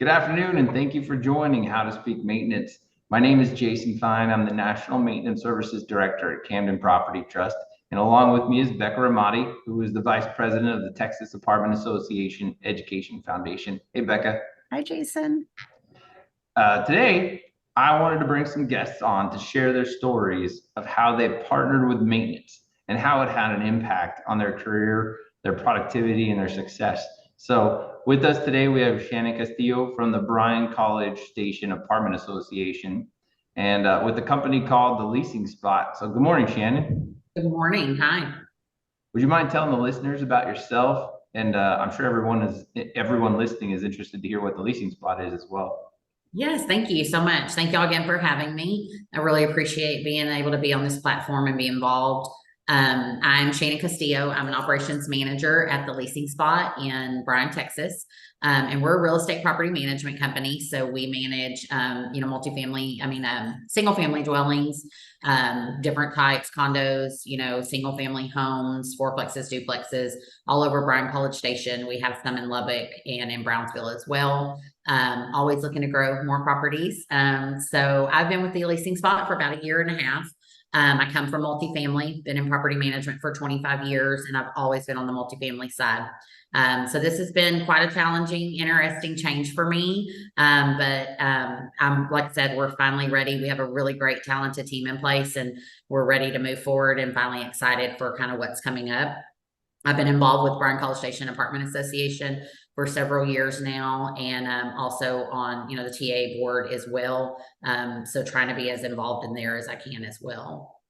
Good afternoon, and thank you for joining How to Speak Maintenance. My name is Jason Fein. I'm the National Maintenance Services Director at Camden Property Trust. And along with me is Becca Ramati, who is the Vice President of the Texas Apartment Association Education Foundation. Hey, Becca. Hi, Jason. Today, I wanted to bring some guests on to share their stories of how they partnered with maintenance and how it had an impact on their career, their productivity, and their success. So, with us today, we have Shannon Castillo from the Bryan College Station Apartment Association and with a company called The Leasing Spot. So, good morning, Shannon. Good morning. Hi. Would you mind telling the listeners about yourself? And I'm sure everyone listening is interested to hear what the Leasing Spot is as well. Yes, thank you so much. Thank y'all again for having me. I really appreciate being able to be on this platform and be involved. I'm Shannon Castillo. I'm an operations manager at the Leasing Spot in Bryan, Texas. And we're a real estate property management company. So we manage, single family dwellings, different types, condos, single family homes, fourplexes, duplexes, all over Bryan College Station. We have some in Lubbock and in Brownsville as well. Always looking to grow more properties. So I've been with the Leasing Spot for about a year and a half. I come from multifamily, been in property management for 25 years, and I've always been on the multifamily side. So this has been quite a challenging, interesting change for me. But I'm, like I said, we're finally ready. We have a really great, talented team in place, and we're ready to move forward and finally excited for kind of what's coming up. I've been involved with Bryan College Station Apartment Association for several years now, and also on the TA board as well. So trying to be as involved in there as I can as well.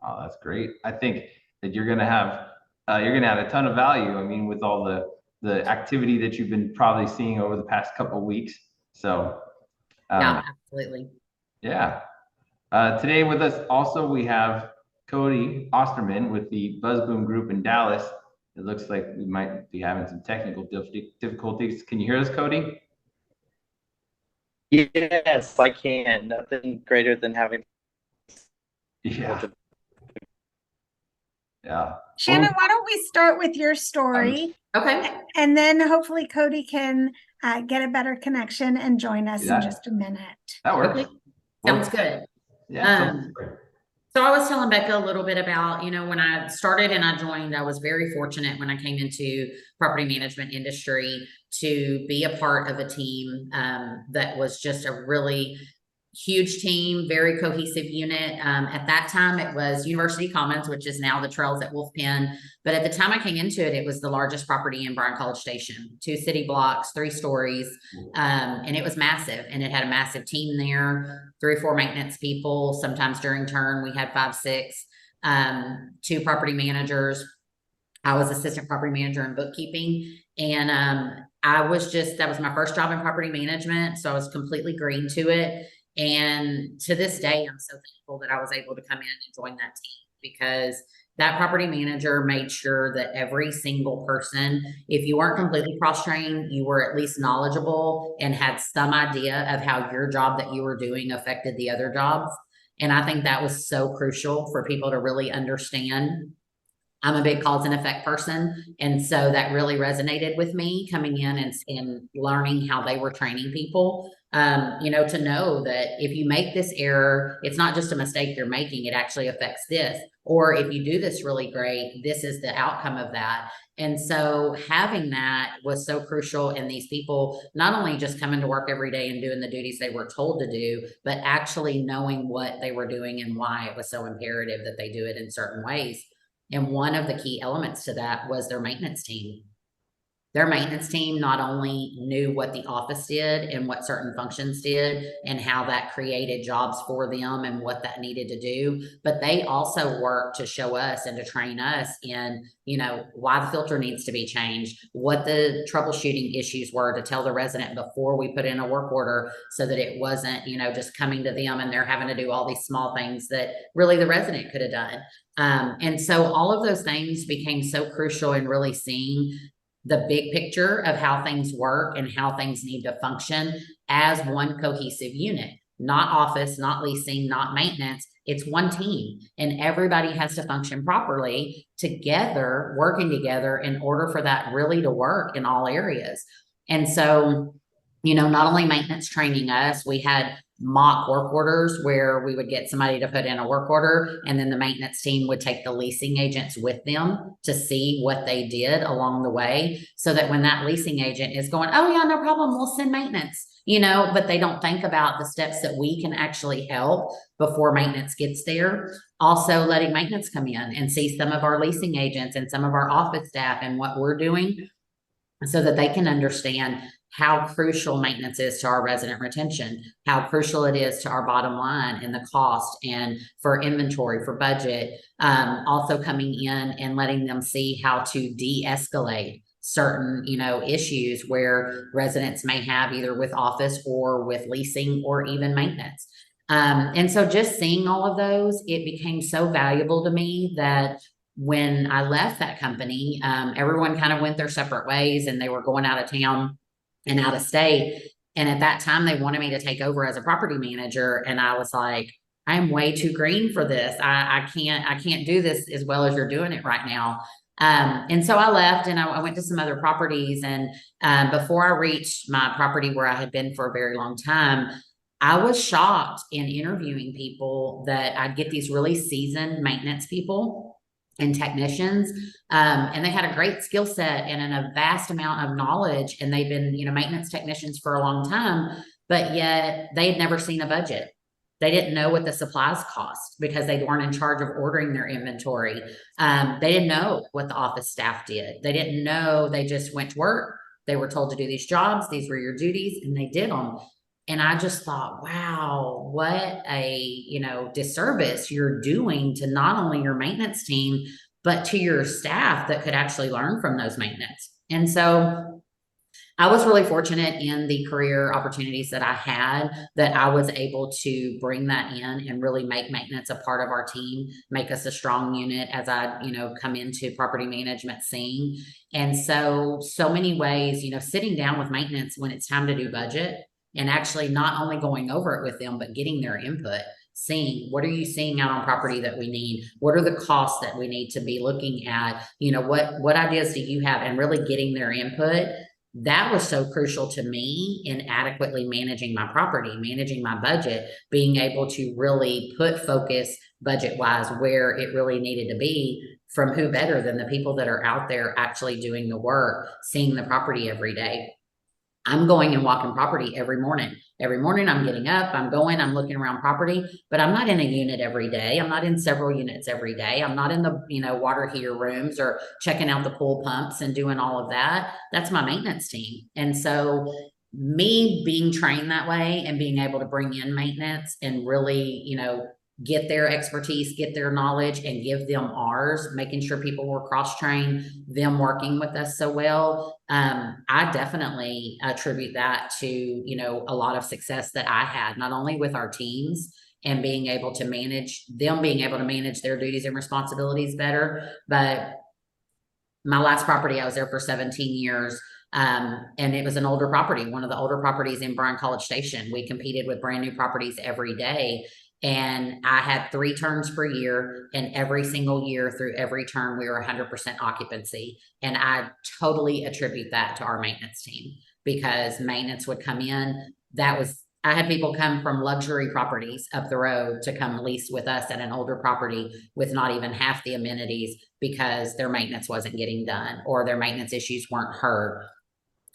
Oh, that's great. I think that you're gonna have a ton of value. I mean, with all the activity that you've been probably seeing over the past couple of weeks. So, Yeah, absolutely. yeah. Today with us also we have Cody Osterman with the Buzzboom Group in Dallas. It looks like we might be having some technical difficulties. Can you hear us, Cody? Yes, I can. Nothing greater than having. Yeah. Yeah. Shannon, Well, why don't we start with your story? Okay. And then hopefully Cody can get a better connection and join us in just a minute. that works. Okay. Sounds good. Yeah. So I was telling Becca a little bit about, when I started and I joined, I was very fortunate when I came into property management industry to be a part of a team that was just a really huge team, very cohesive unit. At that time, it was University Commons, which is now the Trails at Wolf Pen. But at the time I came into it, it was the largest property in Bryan College Station, 2 city blocks, 3 stories. And it was massive, and it had a massive team there, 3 or 4 maintenance people. Sometimes during turn, we had 5, 6, 2 property managers. I was assistant property manager in bookkeeping. And that was my first job in property management. So I was completely green to it. And to this day, I'm so thankful that I was able to come in and join that team, because that property manager made sure that every single person, if you weren't completely cross-trained, you were at least knowledgeable and had some idea of how your job that you were doing affected the other jobs. And I think that was so crucial for people to really understand. I'm a big cause and effect person. And so that really resonated with me coming in and learning how they were training people, to know that if you make this error, it's not just a mistake you're making, it actually affects this. Or if you do this really great, this is the outcome of that. And so having that was so crucial. And these people not only just coming to work every day and doing the duties they were told to do, but actually knowing what they were doing and why it was so imperative that they do it in certain ways. And one of the key elements to that was their maintenance team. Their maintenance team not only knew what the office did and what certain functions did and how that created jobs for them and what that needed to do, but they also worked to show us and to train us in, why the filter needs to be changed, what the troubleshooting issues were, to tell the resident before we put in a work order, so that it wasn't, just coming to them and they're having to do all these small things that really the resident could have done. And so all of those things became so crucial in really seeing the big picture of how things work and how things need to function as one cohesive unit, not office, not leasing, not maintenance. It's one team, and everybody has to function properly together, working together in order for that really to work in all areas. And so not only maintenance training us, we had mock work orders where we would get somebody to put in a work order, and then the maintenance team would take the leasing agents with them to see what they did along the way, so that when that leasing agent is going, oh yeah, no problem, we'll send maintenance, but they don't think about the steps that we can actually help before maintenance gets there. Also letting maintenance come in and see some of our leasing agents and some of our office staff and what we're doing, so that they can understand how crucial maintenance is to our resident retention, how crucial it is to our bottom line and the cost and for inventory, for budget. Also coming in and letting them see how to de-escalate certain, issues where residents may have either with office or with leasing or even maintenance. And so just seeing all of those, it became so valuable to me that when I left that company, everyone kind of went their separate ways, and they were going out of town and out of state. And at that time, they wanted me to take over as a property manager. And I was like, I'm way too green for this. I can't do this as well as you're doing it right now. And so I left, and I went to some other properties. And before I reached my property where I had been for a very long time, I was shocked in interviewing people that I'd get these really seasoned maintenance people and technicians, and they had a great skill set and a vast amount of knowledge, and they've been, maintenance technicians for a long time, but yet they had never seen a budget. They didn't know what the supplies cost because they weren't in charge of ordering their inventory. They didn't know what the office staff did. They didn't know. They just went to work. They were told to do these jobs. These were your duties, and they did them. And I just thought, wow, what a, disservice you're doing to not only your maintenance team, but to your staff that could actually learn from those maintenance. And so I was really fortunate in the career opportunities that I had, that I was able to bring that in and really make maintenance a part of our team, make us a strong unit as I, come into property management scene. And so many ways, sitting down with maintenance when it's time to do budget, and actually not only going over it with them, but getting their input, seeing what are you seeing out on property that we need? What are the costs that we need to be looking at? What ideas do you have? And really getting their input. That was so crucial to me in adequately managing my property, managing my budget, being able to really put focus budget-wise where it really needed to be, from who better than the people that are out there actually doing the work, seeing the property every day. I'm going and walking property every morning. Every morning I'm getting up, I'm looking around property, but I'm not in a unit every day. I'm not in several units every day. I'm not in the, water heater rooms or checking out the pool pumps and doing all of that. That's my maintenance team. And so me being trained that way and being able to bring in maintenance and really, get their expertise, get their knowledge, and give them ours, making sure people were cross-trained, them working with us so well. I definitely attribute that to, a lot of success that I had, not only with our teams and being able to manage their duties and responsibilities better, but my last property, I was there for 17 years. And it was an older property, one of the older properties in Bryan College Station. We competed with brand new properties every day. And I had 3 turns per year, and every single year through every turn, we were 100% occupancy. And I totally attribute that to our maintenance team, because maintenance would come in. I had people come from luxury properties up the road to come lease with us at an older property with not even half the amenities, because their maintenance wasn't getting done or their maintenance issues weren't heard.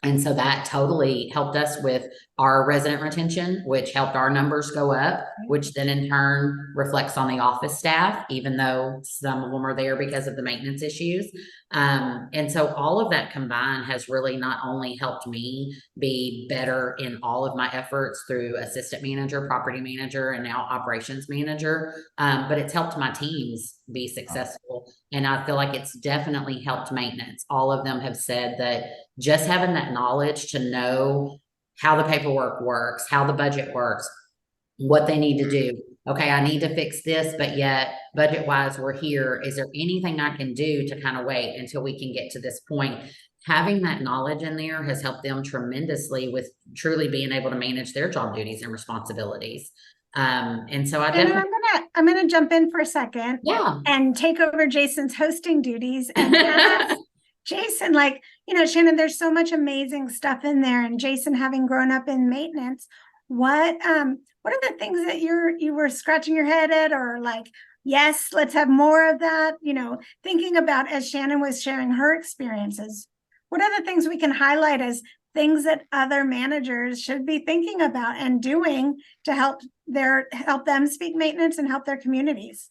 And so that totally helped us with our resident retention, which helped our numbers go up, which then in turn reflects on the office staff, even though some of them are there because of the maintenance issues. And so all of that combined has really not only helped me be better in all of my efforts through assistant manager, property manager, and now operations manager, but it's helped my teams be successful. And I feel like it's definitely helped maintenance. All of them have said that just having that knowledge to know how the paperwork works, how the budget works, what they need to do. Okay, I need to fix this, but yet budget-wise, we're here. Is there anything I can do to kind of wait until we can get to this point? Having that knowledge in there has helped them tremendously with truly being able to manage their job duties and responsibilities. And so I'm gonna jump in for a second, yeah, and take over Jason's hosting duties and ask Jason, like, Shannon, there's so much amazing stuff in there. And Jason, having grown up in maintenance, what are the things that you were scratching your head at, or like, yes, let's have more of that? Thinking about, as Shannon was sharing her experiences, what are the things we can highlight as things that other managers should be thinking about and doing to help them speak maintenance and help their communities?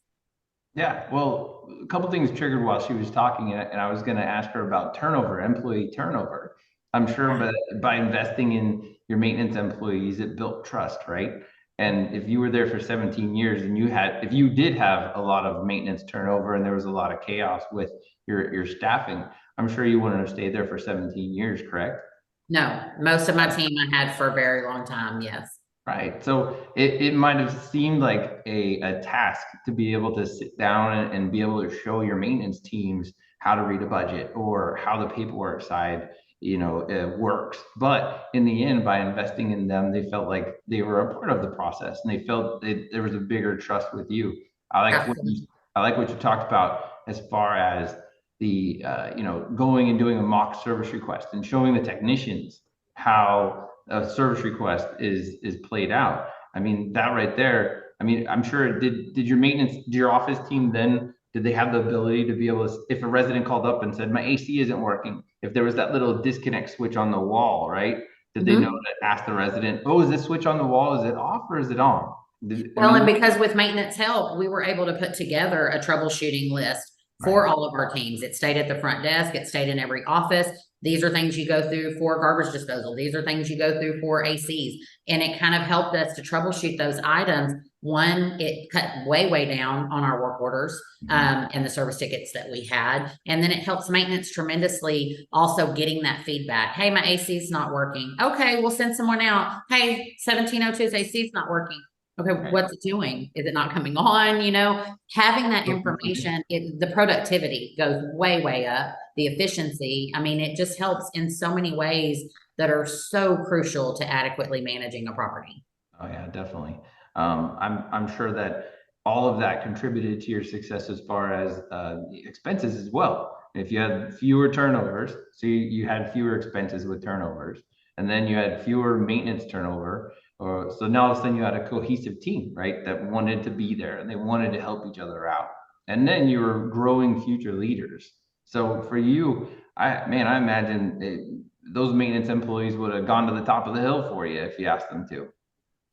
Yeah, well, a couple things triggered while she was talking, and I was going to ask her about turnover, employee turnover. I'm sure, but by investing in your maintenance employees, it built trust, right? And if you were there for 17 years and if you did have a lot of maintenance turnover and there was a lot of chaos with your staffing, I'm sure you wouldn't have stayed there for 17 years, correct? No, most of my team I had for a very long time. Yes. Right. So it might have seemed like a task to be able to sit down and be able to show your maintenance teams how to read a budget or how the paperwork side, works. But in the end, by investing in them, they felt like they were a part of the process and they felt there was a bigger trust with you. I like what you talked about as far as the, going and doing a mock service request and showing the technicians how a service request is played out. I mean, that right there, I mean, I'm sure did your office team then, did they have the ability to be able to, if a resident called up and said, my AC isn't working, if there was that little disconnect switch on the wall, right? Did they know to ask the resident, oh, is this switch on the wall? Is it off or is it on? And because with maintenance help, we were able to put together a troubleshooting list for all of our teams. It stayed at the front desk. It stayed in every office. These are things you go through for garbage disposal. These are things you go through for ACs. And it kind of helped us to troubleshoot those items. One, it cut way down on our work orders and the service tickets that we had. And then it helps maintenance tremendously also getting that feedback. Hey, my AC is not working. Okay, we'll send someone out. Hey, 1702's AC is not working. Okay, what's it doing? Is it not coming on? Having that information, the productivity goes way up. The efficiency, I mean, it just helps in so many ways that are so crucial to adequately managing a property. Oh yeah, definitely. I'm sure that all of that contributed to your success as far as expenses as well. If you had fewer turnovers, so you had fewer expenses with turnovers, and then you had fewer maintenance turnover. So now all of a sudden you had a cohesive team, right? That wanted to be there and they wanted to help each other out. And then you were growing future leaders. So for you, I imagine those maintenance employees would have gone to the top of the hill for you if you asked them to.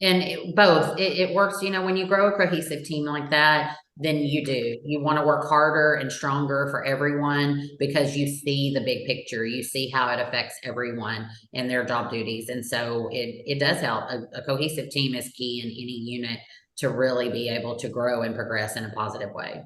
And it works, when you grow a cohesive team like that, then you want to work harder and stronger for everyone because you see the big picture. You see how it affects everyone and their job duties. And so it does help. A cohesive team is key in any unit to really be able to grow and progress in a positive way.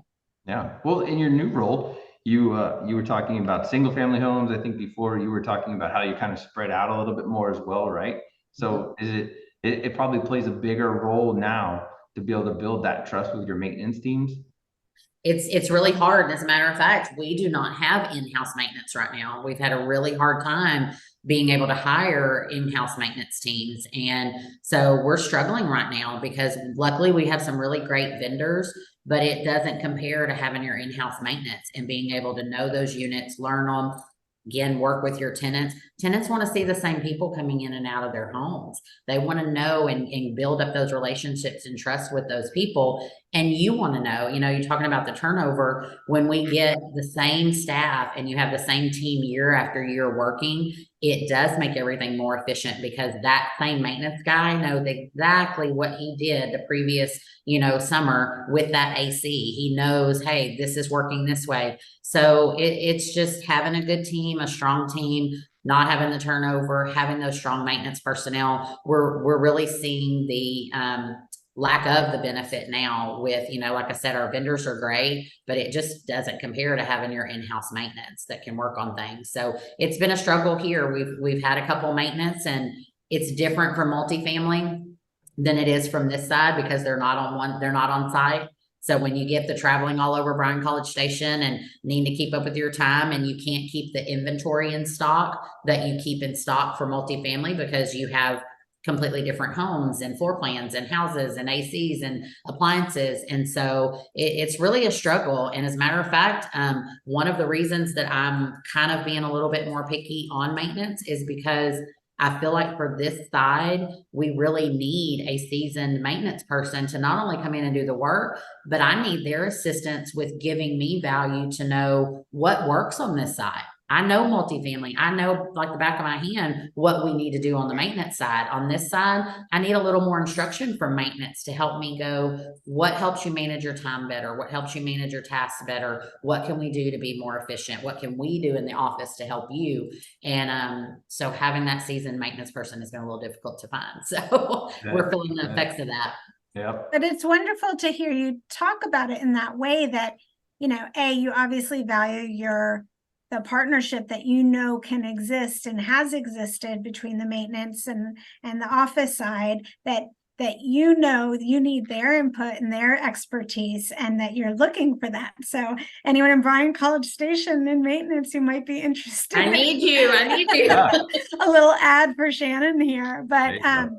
Yeah. Well, in your new role, you were talking about single family homes. I think before you were talking about how you kind of spread out a little bit more as well, right? So it probably plays a bigger role now to be able to build that trust with your maintenance teams. It's really hard. As a matter of fact, we do not have in-house maintenance right now. We've had a really hard time being able to hire in-house maintenance teams. And so we're struggling right now because luckily we have some really great vendors, but it doesn't compare to having your in-house maintenance and being able to know those units, learn them, again, work with your tenants. Tenants want to see the same people coming in and out of their homes. They want to know and build up those relationships and trust with those people. And you want to know, you're talking about the turnover. When we get the same staff and you have the same team year after year working, it does make everything more efficient because that same maintenance guy knows exactly what he did the previous, summer with that AC. He knows, hey, this is working this way. So it's just having a good team, a strong team, not having the turnover, having those strong maintenance personnel. We're really seeing the lack of the benefit now with, like I said, our vendors are great, but it just doesn't compare to having your in-house maintenance that can work on things. So it's been a struggle here. We've had a couple maintenance and it's different from multifamily than it is from this side because they're not on site. So when you get the traveling all over Bryan College Station and need to keep up with your time and you can't keep the inventory in stock that you keep in stock for multifamily because you have completely different homes and floor plans and houses and ACs and appliances. And so it's really a struggle. And as a matter of fact, one of the reasons that I'm kind of being a little bit more picky on maintenance is because I feel like for this side, we really need a seasoned maintenance person to not only come in and do the work, but I need their assistance with giving me value to know what works on this side. I know multifamily. I know like the back of my hand what we need to do on the maintenance side. On this side, I need a little more instruction from maintenance to help me go, what helps you manage your time better? What helps you manage your tasks better? What can we do to be more efficient? What can we do in the office to help you? And so having that seasoned maintenance person has been a little difficult to find. So we're feeling the effects of that. Yep. But it's wonderful to hear you talk about it in that way that, you know, you obviously value the partnership that you know can exist and has existed between the maintenance and the office side, that you know you need their input and their expertise and that you're looking for that. So anyone in Bryan College Station in maintenance who might be interested. I need you. A little ad for Shannon here. But I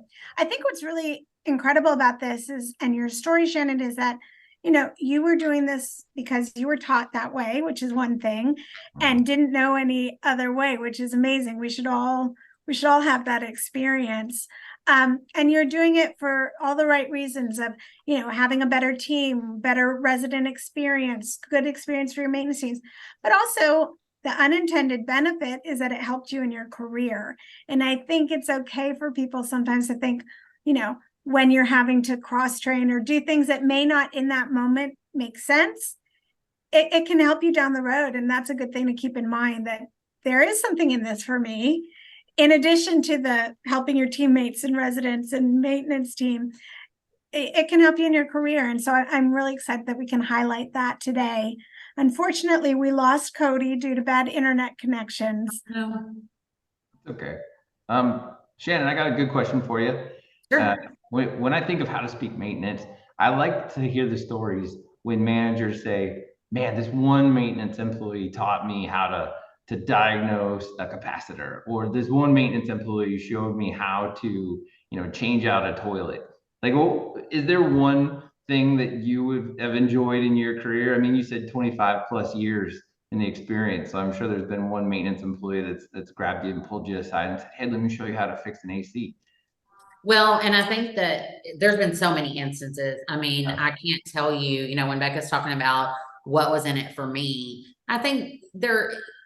think what's really incredible about this is, and your story, Shannon, is that, you know, you were doing this because you were taught that way, which is one thing, and didn't know any other way, which is amazing. We should all have that experience. And you're doing it for all the right reasons of, you know, having a better team, better resident experience, good experience for your maintenance teams, but also the unintended benefit is that it helped you in your career. And I think it's okay for people sometimes to think, you know, when you're having to cross train or do things that may not in that moment make sense, it can help you down the road. And that's a good thing to keep in mind, that there is something in this for me. In addition to the helping your teammates and residents and maintenance team, it can help you in your career. And so I'm really excited that we can highlight that today. Unfortunately, we lost Cody due to bad internet connections. Okay. Shannon, I got a good question for you. Sure. When I think of how to speak maintenance, I like to hear the stories when managers say, man, this one maintenance employee taught me how to diagnose a capacitor, or this one maintenance employee showed me how to, you know, change out a toilet. Like, well, is there one thing that you would have enjoyed in your career? I mean, you said 25 plus years in the experience, so I'm sure there's been one maintenance employee that's grabbed you and pulled you aside and said, hey, let me show you how to fix an AC. Well, and I think that there's been so many instances. I mean, I can't tell you, you know, when Becca's talking about what was in it for me, I think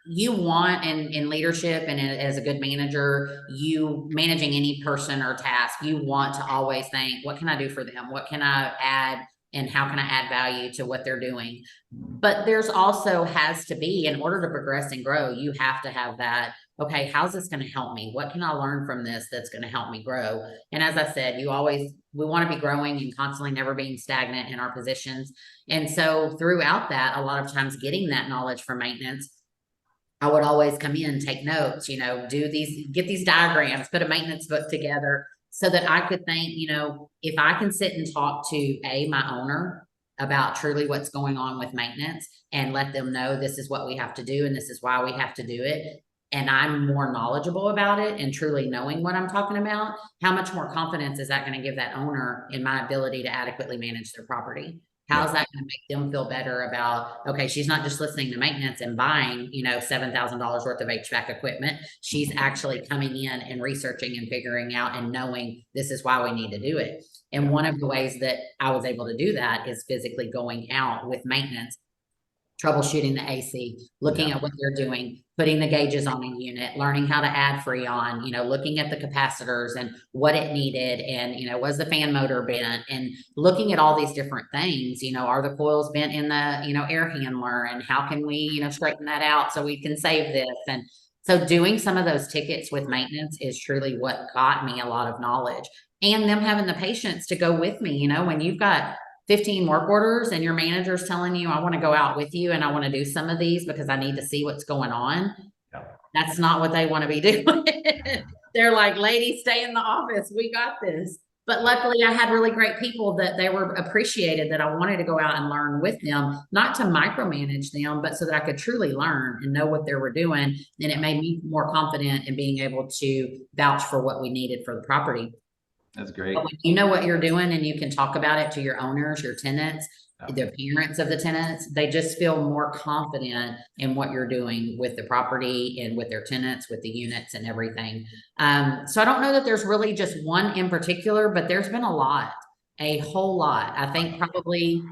you want in leadership and as a good manager, you managing any person or task, you want to always think, what can I do for them? What can I add? And how can I add value to what they're doing? But there's also has to be, in order to progress and grow, you have to have that, okay, how's this going to help me? What can I learn from this that's going to help me grow? And as I said, we want to be growing and constantly never being stagnant in our positions. And so throughout that, a lot of times getting that knowledge from maintenance, I would always come in, take notes, you know, get these diagrams, put a maintenance book together so that I could think, you know, if I can sit and talk to my owner about truly what's going on with maintenance and let them know this is what we have to do and this is why we have to do it, and I'm more knowledgeable about it and truly knowing what I'm talking about, how much more confidence is that going to give that owner in my ability to adequately manage their property? How's that going to make them feel better about, okay, she's not just listening to maintenance and buying, you know, $7,000 worth of HVAC equipment. She's actually coming in and researching and figuring out and knowing this is why we need to do it. And one of the ways that I was able to do that is physically going out with maintenance, troubleshooting the AC, looking at what they're doing, putting the gauges on a unit, learning how to add Freon, you know, looking at the capacitors and what it needed. And, you know, was the fan motor bent, and looking at all these different things, you know, are the coils bent in the, you know, air handler, and how can we, you know, straighten that out so we can save this. And so doing some of those tickets with maintenance is truly what got me a lot of knowledge, and them having the patience to go with me. You know, when you've got 15 work orders and your manager's telling you, I want to go out with you and I want to do some of these because I need to see what's going on. That's not what they want to be doing. They're like, ladies, stay in the office. We got this. But luckily I had really great people that they were appreciated, that I wanted to go out and learn with them, not to micromanage them, but so that I could truly learn and know what they were doing. And it made me more confident in being able to vouch for what we needed for the property. That's great. But when you know what you're doing and you can talk about it to your owners, your tenants, Yeah. the parents of the tenants, they just feel more confident in what you're doing with the property and with their tenants, with the units and everything. So I don't know that there's really just one in particular, but there's been a whole lot. I think probably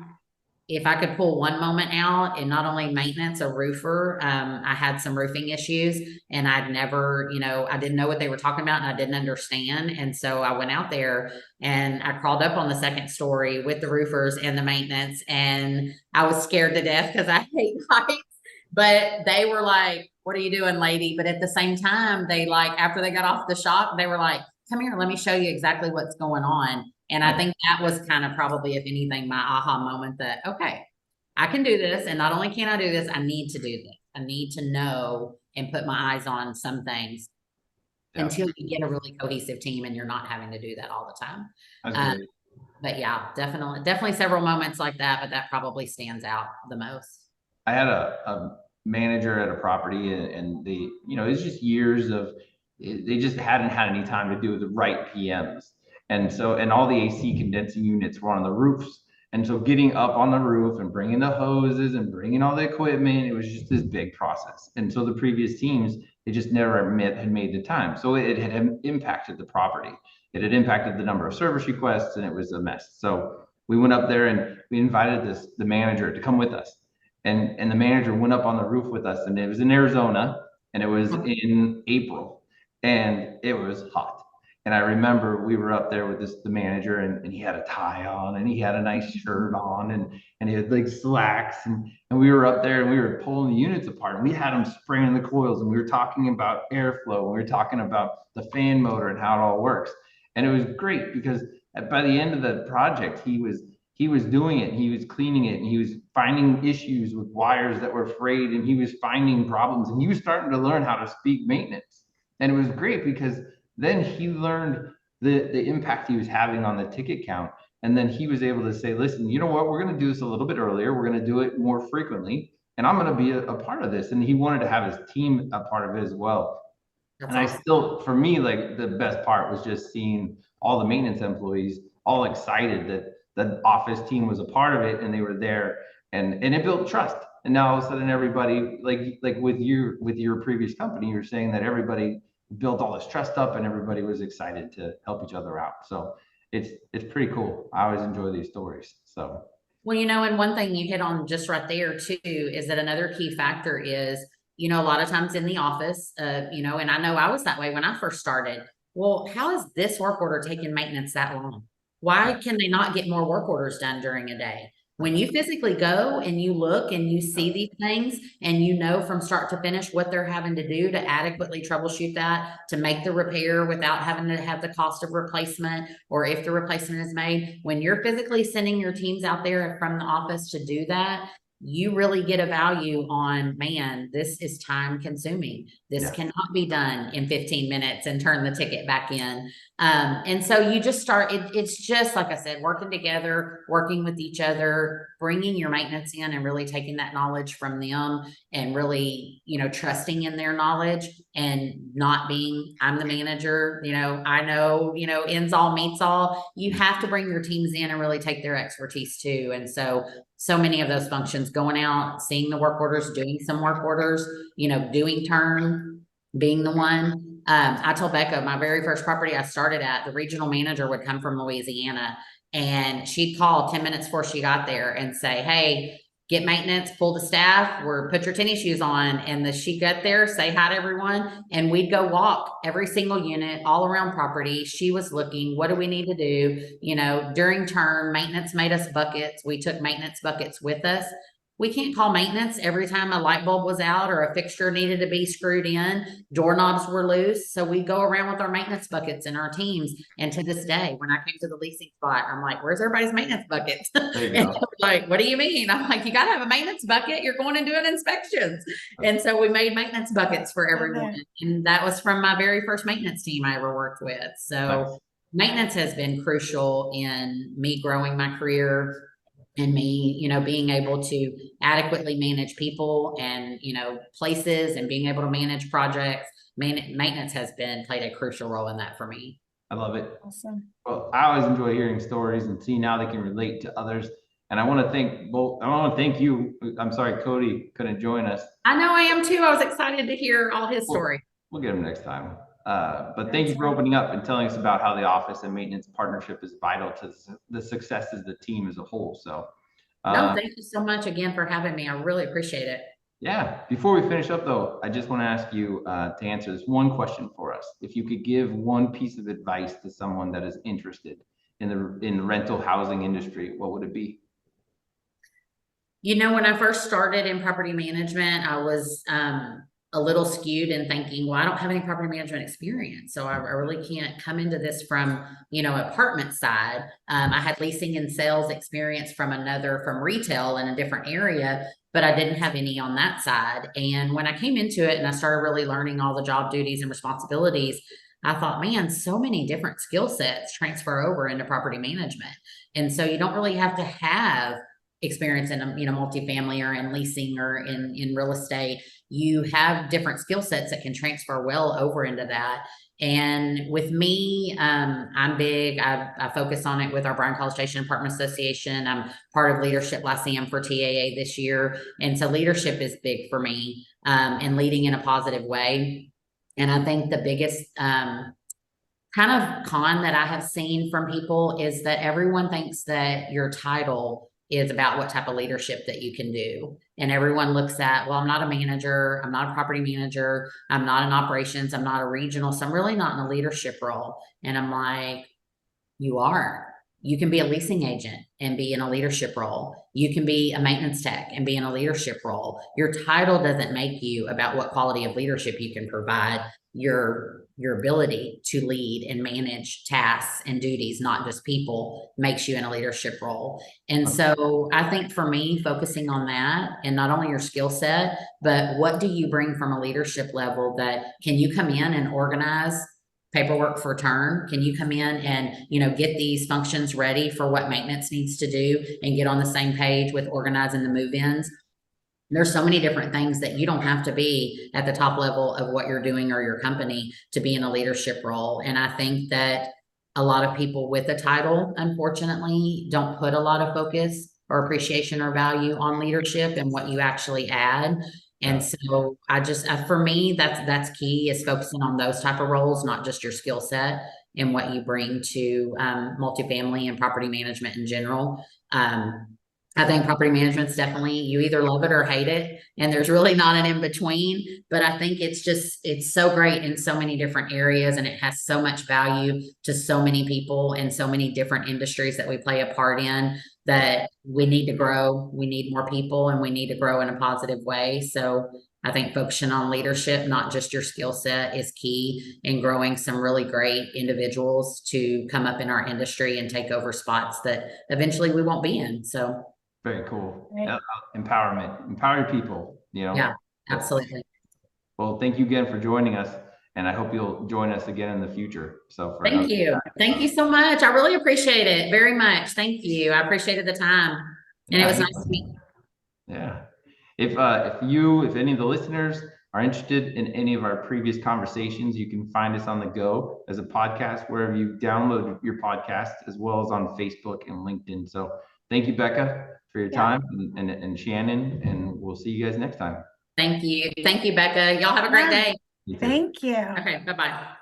if I could pull one moment out, and not only maintenance, a roofer, I had some roofing issues and I'd never, I didn't know what they were talking about and I didn't understand. And so I went out there and I crawled up on the second story with the roofers and the maintenance, and I was scared to death because I hate heights. But they were like, "What are you doing, lady?" But at the same time, they after they got off the shop, they were like, "Come here, let me show you exactly what's going on." And I think that was kind of probably, if anything, my aha moment that, okay, I can do this. And not only can I do this, I need to do this. I need to know and put my eyes on some things until you get a really cohesive team and you're not having to do that all the time. That's great. But yeah, definitely several moments like that, but that probably stands out the most. I had a manager at a property, and they, it's just years of, they just hadn't had any time to do the right PMs. And so, and all the AC condensing units were on the roofs. And so getting up on the roof and bringing the hoses and bringing all the equipment, it was just this big process. And so the previous teams, they just never had made the time. So it had impacted the property. It had impacted the number of service requests, and it was a mess. So we went up there and we invited the manager to come with us. And the manager went up on the roof with us, and it was in Arizona, and it was in April, and it was hot. And I remember we were up there with the manager, and he had a tie on, and he had a nice shirt on, and he had like slacks, and we were up there and we were pulling the units apart, and we had him spraying the coils, and we were talking about airflow, and we were talking about the fan motor and how it all works. And it was great because by the end of the project, he was doing it, he was cleaning it, and he was finding issues with wires that were frayed, and he was finding problems, and he was starting to learn how to speak maintenance. And it was great because then he learned the impact he was having on the ticket count. And then he was able to say, listen, you know what, we're going to do this a little bit earlier, we're going to do it more frequently, and I'm going to be a part of this. And he wanted to have his team a part of it as well. That's and awesome. I still, for me, like the best part was just seeing all the maintenance employees all excited that the office team was a part of it and they were there, and it built trust. And now all of a sudden everybody, like with your previous company, you're saying that everybody built all this trust up and everybody was excited to help each other out. So it's pretty cool. I always enjoy these stories. So well, and one thing you hit on just right there too is that another key factor is, a lot of times in the office, and I know I was that way when I first started. Well, how is this work order taking maintenance that long? Why can they not get more work orders done during a day? When you physically go and you look and you see these things and from start to finish what they're having to do to adequately troubleshoot that, to make the repair without having to have the cost of replacement, or if the replacement is made, when you're physically sending your teams out there from the office to do that, you really get a value on, man, this is time consuming. This cannot be done in 15 minutes and turn the ticket back in. And so you just start, it's just, like I said, working together, working with each other, bringing your maintenance in and really taking that knowledge from them and really, trusting in their knowledge and not being, I'm the manager, I know, ends all meets all. You have to bring your teams in and really take their expertise too. And so many of those functions, going out, seeing the work orders, doing some work orders, doing turn, being the one. I told Becca, my very first property I started at, the regional manager would come from Louisiana, and she'd call 10 minutes before she got there and say, hey, get maintenance, pull the staff, or put your tennis shoes on. And she'd get there, say hi to everyone, and we'd go walk every single unit all around property. She was looking, what do we need to do? During turn, maintenance made us buckets. We took maintenance buckets with us. We can't call maintenance every time a light bulb was out or a fixture needed to be screwed in, doorknobs were loose. So we go around with our maintenance buckets and our teams. And to this day, when I came to the leasing spot, I'm like, where's everybody's maintenance buckets? And like, what do you mean? I'm like, you got to have a maintenance bucket. You're going and doing inspections. And so we made maintenance buckets for everyone. And that was from my very first maintenance team I ever worked with. So maintenance has been crucial in me growing my career, and me, being able to adequately manage people and, places, and being able to manage projects. Maintenance has played a crucial role in that for me. I love it. Awesome. Well, I always enjoy hearing stories and seeing how they can relate to others. And I want to thank both. I want to thank you. I'm sorry, Cody couldn't join us. I know I am too. I was excited to hear all his story. We'll get him next time. But thank you That's for opening up and telling us about how the office and maintenance partnership is vital to the success of the team as a whole. So, No, thank you so much again for having me. I really appreciate it. yeah. Before we finish up, though, I just want to ask you to answer this one question for us. If you could give one piece of advice to someone that is interested in the rental housing industry, what would it be? You know, when I first started in property management, I was a little skewed in thinking, well, I don't have any property management experience. So I really can't come into this from, you know, apartment side. I had leasing and sales experience from retail in a different area, but I didn't have any on that side. And when I came into it and I started really learning all the job duties and responsibilities, I thought, man, so many different skill sets transfer over into property management. And so you don't really have to have experience in a, you know, multifamily or in leasing or in real estate. You have different skill sets that can transfer well over into that. And with me, I'm big. I focus on it with our Bryan College Station Apartment Association. I'm part of Leadership Lyceum for TAA this year. And so leadership is big for me, and leading in a positive way. And I think the biggest kind of con that I have seen from people is that everyone thinks that your title is about what type of leadership that you can do. And everyone looks at, well, I'm not a manager, I'm not a property manager, I'm not in operations, I'm not a regional, so I'm really not in a leadership role. And I'm like, you are. You can be a leasing agent and be in a leadership role. You can be a maintenance tech and be in a leadership role. Your title doesn't make you about what quality of leadership you can provide. Your ability to lead and manage tasks and duties, not just people, makes you in a leadership role. And so I think for me, focusing on that and not only your skill set, but what do you bring from a leadership level that can you come in and organize paperwork for turn? Can you come in and, you know, get these functions ready for what maintenance needs to do and get on the same page with organizing the move-ins? There's so many different things that you don't have to be at the top level of what you're doing or your company to be in a leadership role. And I think that a lot of people with a title, unfortunately, don't put a lot of focus or appreciation or value on leadership and what you actually add. And so for me, that's key, is focusing on those type of roles, not just your skill set and what you bring to multifamily and property management in general. I think property management's definitely, you either love it or hate it, and there's really not an in between. But I think it's so great in so many different areas, and it has so much value to so many people and so many different industries that we play a part in, that we need to grow. We need more people, and we need to grow in a positive way. So I think focusing on leadership, not just your skill set, is key in growing some really great individuals to come up in our industry and take over spots that eventually we won't be in. So. Very cool. Right. Empowerment, empower your people, you know? Yeah, absolutely. Well, thank you again for joining us, and I hope you'll join us again in the future. So Thank you. Thank you so much. I really appreciate it very much. Thank you. I appreciated the time, and it was nice to meet you. Yeah. If any of the listeners are interested in any of our previous conversations, you can find us on the go as a podcast, wherever you download your podcast, as well as on Facebook and LinkedIn. So thank you, Becca, for your time, and Shannon, and we'll see you guys next time. Thank you. Thank you, Becca. Y'all have a great day. Thank you. Okay, bye-bye.